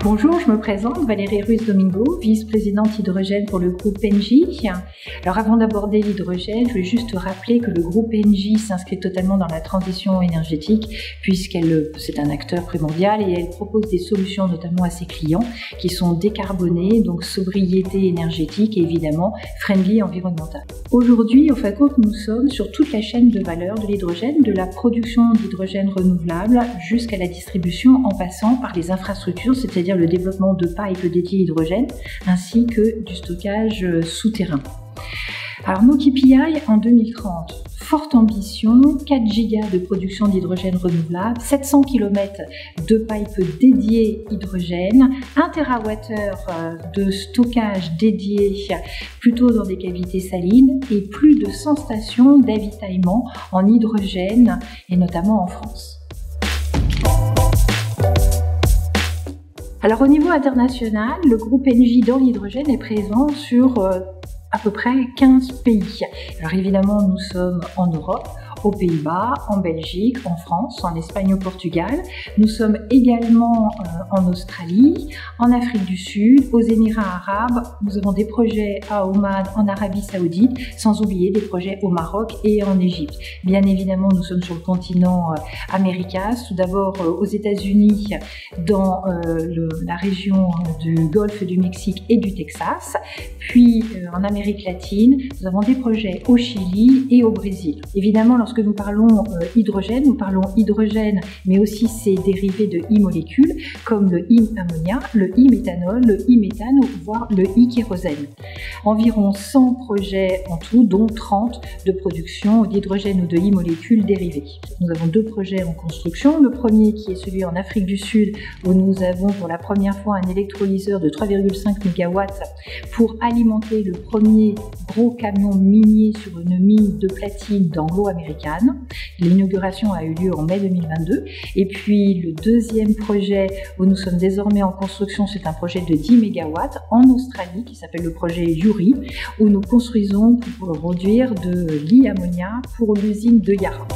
Bonjour, je me présente, Valérie Ruiz-Domingo, vice-présidente hydrogène pour le groupe Engie. Alors avant d'aborder l'hydrogène, je voulais juste rappeler que le groupe Engie s'inscrit totalement dans la transition énergétique c'est un acteur primordial et elle propose des solutions notamment à ses clients qui sont décarbonés, donc sobriété énergétique et évidemment friendly environnemental. Aujourd'hui, au FACOP, nous sommes sur toute la chaîne de valeur de l'hydrogène, de la production d'hydrogène renouvelable jusqu'à la distribution en passant par les infrastructures, c'est-à-dire le développement de pipes dédiées hydrogène ainsi que du stockage souterrain. Alors nos KPI en 2030, forte ambition, 4 gigas de production d'hydrogène renouvelable, 700 km de pipes dédiées hydrogène, 1 TWh de stockage dédié plutôt dans des cavités salines et plus de 100 stations d'avitaillement en hydrogène et notamment en France. Alors au niveau international, le groupe Engie dans l'hydrogène est présent sur à peu près 15 pays. Alors évidemment, nous sommes en Europe, aux Pays-Bas, en Belgique, en France, en Espagne, au Portugal. Nous sommes également en Australie, en Afrique du Sud, aux Émirats arabes. Nous avons des projets à Oman, en Arabie Saoudite, sans oublier des projets au Maroc et en Égypte. Bien évidemment, nous sommes sur le continent américain, tout d'abord aux États-Unis, dans la région du Golfe du Mexique et du Texas, puis en Amérique latine, nous avons des projets au Chili et au Brésil. Évidemment, lorsque nous parlons hydrogène, mais aussi ses dérivés de e-molécules, comme le e-ammonia, le e-méthanol, le e-méthane, voire le e-kérosène. Environ 100 projets en tout, dont 30 de production d'hydrogène ou de e-molécules dérivés. Nous avons 2 projets en construction. Le premier qui est celui en Afrique du Sud, où nous avons pour la première fois un électrolyseur de 3,5 MW pour alimenter le premier gros camion minier sur une mine de platine d'anglo-américaine. L'inauguration a eu lieu en mai 2022. Et puis le deuxième projet où nous sommes désormais en construction, c'est un projet de 10 MW en Australie qui s'appelle le projet Yuri, où nous construisons pour produire de l'e-ammonia pour l'usine de Yara.